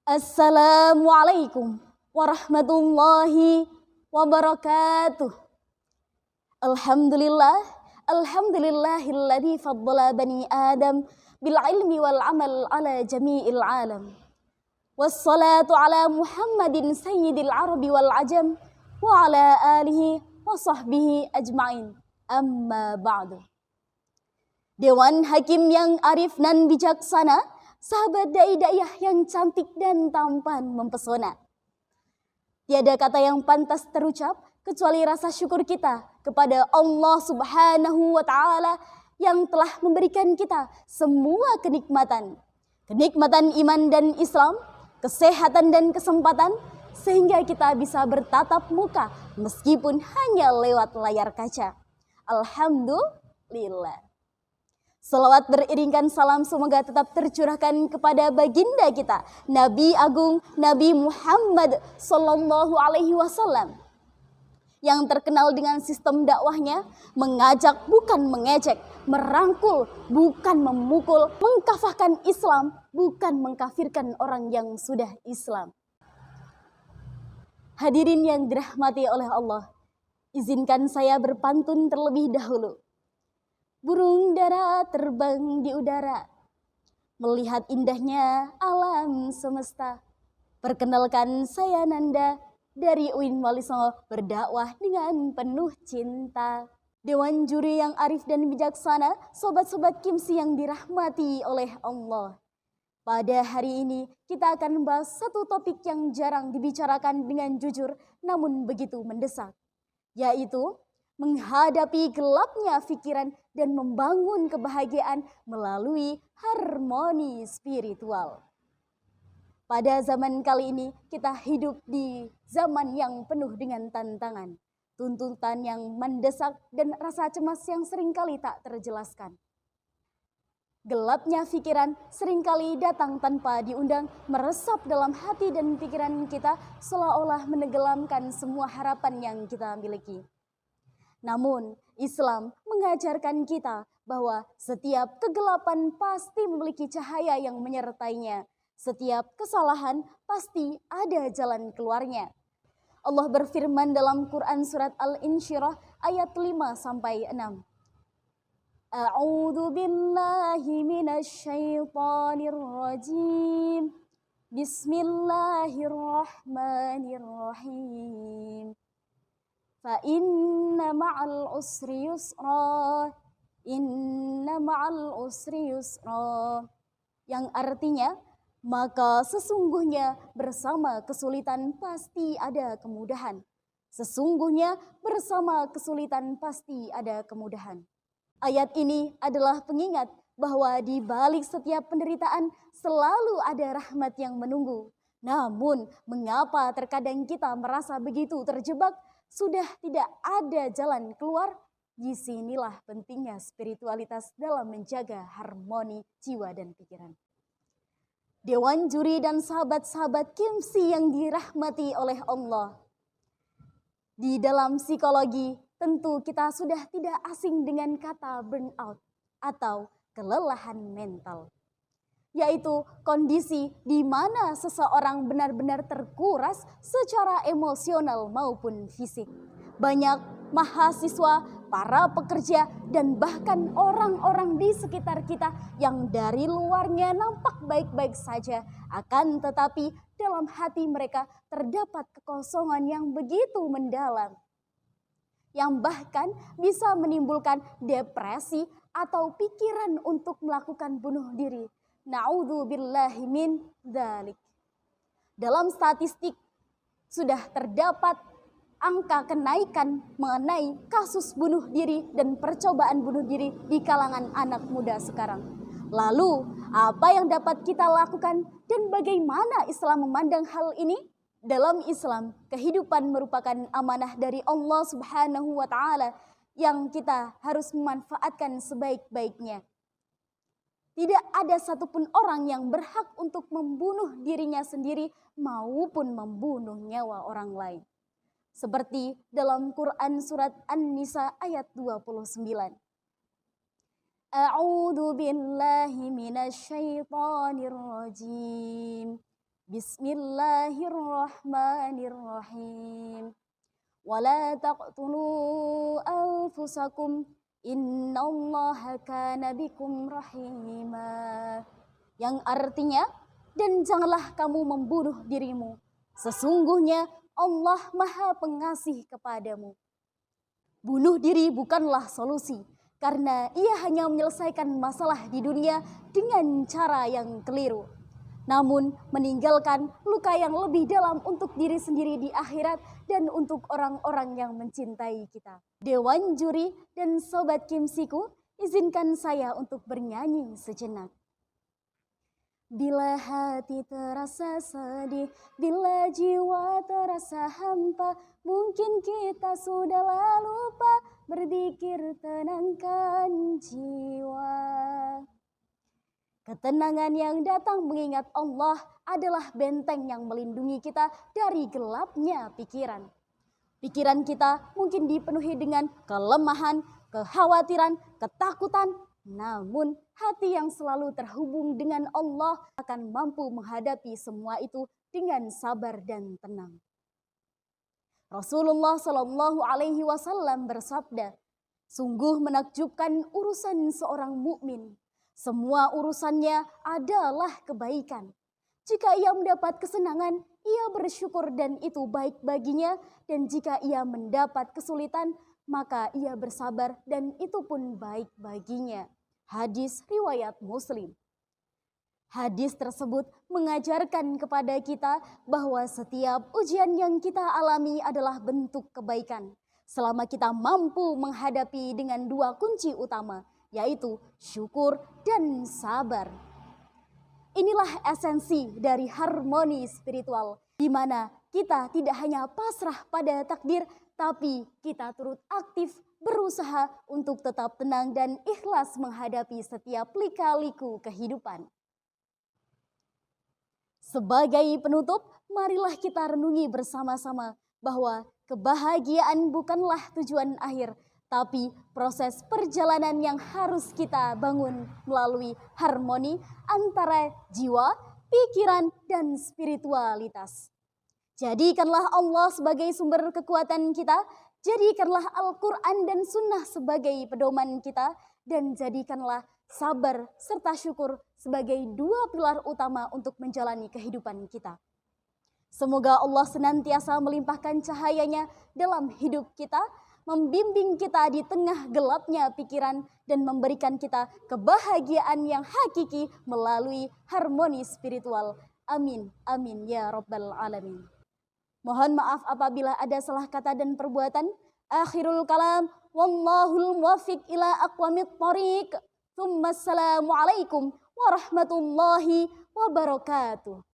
Assalamualaikum warahmatullahi wabarakatuh. Alhamdulillah, alhamdulillahilladzi faddala bani Adam bil ilmi wal amal ala jami'il alam. Wassalatu ala Muhammadin sayyidil arabi wal ajam wa ala alihi wa sahbihi ajma'in. Amma ba'du. Dewan Hakim yang arif dan bijaksana, sahabat dai-daiyah yang cantik dan tampan mempesona. Tiada kata yang pantas terucap kecuali rasa syukur kita kepada Allah Subhanahu wa Ta'ala yang telah memberikan kita semua kenikmatan. Kenikmatan iman dan Islam, kesehatan dan kesempatan, sehingga kita bisa bertatap muka meskipun hanya lewat layar kaca. Alhamdulillah. Salawat beriringkan salam semoga tetap tercurahkan kepada baginda kita, Nabi Agung Nabi Muhammad Sallallahu Alaihi Wasallam, yang terkenal dengan sistem dakwahnya mengajak bukan mengejek, merangkul bukan memukul, mengkafahkan Islam bukan mengkafirkan orang yang sudah Islam. Hadirin yang dirahmati oleh Allah, izinkan saya berpantun terlebih dahulu. Burung dara terbang di udara, melihat indahnya alam semesta. Perkenalkan saya Nanda dari UIN Wali Songo, berdakwah dengan penuh cinta. Dewan juri yang arif dan bijaksana, sobat-sobat Kimsi yang dirahmati oleh Allah. Pada hari ini kita akan membahas satu topik yang jarang dibicarakan dengan jujur namun begitu mendesak, yaitu menghadapi gelapnya pikiran dan membangun kebahagiaan melalui harmoni spiritual. Pada zaman kali ini kita hidup di zaman yang penuh dengan tantangan, tuntutan yang mendesak dan rasa cemas yang seringkali tak terjelaskan. Gelapnya pikiran seringkali datang tanpa diundang, meresap dalam hati dan pikiran kita seolah-olah menenggelamkan semua harapan yang kita miliki. Namun, Islam mengajarkan kita bahwa setiap kegelapan pasti memiliki cahaya yang menyertainya. Setiap kesalahan pasti ada jalan keluarnya. Allah berfirman dalam Quran surat Al-Insyirah ayat 5-6. A'udzu billahi minasyaitonir rajim. Bismillahirrahmanirrahim. Fa inna ma'al usri yusra, inna ma'al usri yusra, yang artinya maka sesungguhnya bersama kesulitan pasti ada kemudahan. Sesungguhnya bersama kesulitan pasti ada kemudahan. Ayat ini adalah pengingat bahwa di balik setiap penderitaan selalu ada rahmat yang menunggu. Namun mengapa terkadang kita merasa begitu terjebak? Sudah tidak ada jalan keluar. Disinilah pentingnya spiritualitas dalam menjaga harmoni jiwa dan pikiran. Dewan juri dan sahabat-sahabat Kimsi yang dirahmati oleh Allah. Di dalam psikologi tentu kita sudah tidak asing dengan kata burnout atau kelelahan mental, yaitu kondisi di mana seseorang benar-benar terkuras secara emosional maupun fisik. Banyak mahasiswa, para pekerja, dan bahkan orang-orang di sekitar kita yang dari luarnya nampak baik-baik saja, akan tetapi dalam hati mereka terdapat kekosongan yang begitu mendalam, yang bahkan bisa menimbulkan depresi atau pikiran untuk melakukan bunuh diri. Na'udzubillahi min dzalik. Dalam statistik sudah terdapat angka kenaikan mengenai kasus bunuh diri dan percobaan bunuh diri di kalangan anak muda sekarang. Lalu, apa yang dapat kita lakukan dan bagaimana Islam memandang hal ini? Dalam Islam, kehidupan merupakan amanah dari Allah Subhanahu wa Ta'ala yang kita harus memanfaatkan sebaik-baiknya. Tidak ada satupun orang yang berhak untuk membunuh dirinya sendiri maupun membunuh nyawa orang lain. Seperti dalam Quran surat An-Nisa ayat 29. A'udzu billahi minasyaitonir rajim. Bismillahirrahmanirrahim. Wala taqtulu anfusakum innallaha kana bikum rahima. Yang artinya, dan janganlah kamu membunuh dirimu. Sesungguhnya Allah Maha Pengasih kepadamu. Bunuh diri bukanlah solusi, karena ia hanya menyelesaikan masalah di dunia dengan cara yang keliru. Namun meninggalkan luka yang lebih dalam untuk diri sendiri di akhirat dan untuk orang-orang yang mencintai kita. Dewan juri dan sobat Kimsiku, izinkan saya untuk bernyanyi sejenak. Bila hati terasa sedih, bila jiwa terasa hampa, mungkin kita sudah lupa berzikir tenangkan jiwa. Ketenangan yang datang mengingat Allah adalah benteng yang melindungi kita dari gelapnya pikiran. Pikiran kita mungkin dipenuhi dengan kelemahan, kekhawatiran, ketakutan. Namun hati yang selalu terhubung dengan Allah akan mampu menghadapi semua itu dengan sabar dan tenang. Rasulullah Shallallahu Alaihi Wasallam bersabda, sungguh menakjubkan urusan seorang mukmin. Semua urusannya adalah kebaikan. Jika ia mendapat kesenangan, ia bersyukur dan itu baik baginya. Dan jika ia mendapat kesulitan, maka ia bersabar dan itu pun baik baginya. Hadis riwayat Muslim. Hadis tersebut mengajarkan kepada kita bahwa setiap ujian yang kita alami adalah bentuk kebaikan. Selama kita mampu menghadapi dengan dua kunci utama, yaitu syukur dan sabar. Inilah esensi dari harmoni spiritual, di mana kita tidak hanya pasrah pada takdir, tapi kita turut aktif berusaha untuk tetap tenang dan ikhlas menghadapi setiap lika-liku kehidupan. Sebagai penutup, marilah kita renungi bersama-sama bahwa kebahagiaan bukanlah tujuan akhir, tapi proses perjalanan yang harus kita bangun melalui harmoni antara jiwa, pikiran, dan spiritualitas. Jadikanlah Allah sebagai sumber kekuatan kita, jadikanlah Al-Quran dan Sunnah sebagai pedoman kita, dan jadikanlah sabar serta syukur sebagai dua pilar utama untuk menjalani kehidupan kita. Semoga Allah senantiasa melimpahkan cahayanya dalam hidup kita, membimbing kita di tengah gelapnya pikiran dan memberikan kita kebahagiaan yang hakiki melalui harmoni spiritual. Amin, amin ya rabbal alamin. Mohon maaf apabila ada salah kata dan perbuatan. Akhirul kalam, wallahul muwaffiq ila aqwamit thoriq. Assalamualaikum warahmatullahi wabarakatuh.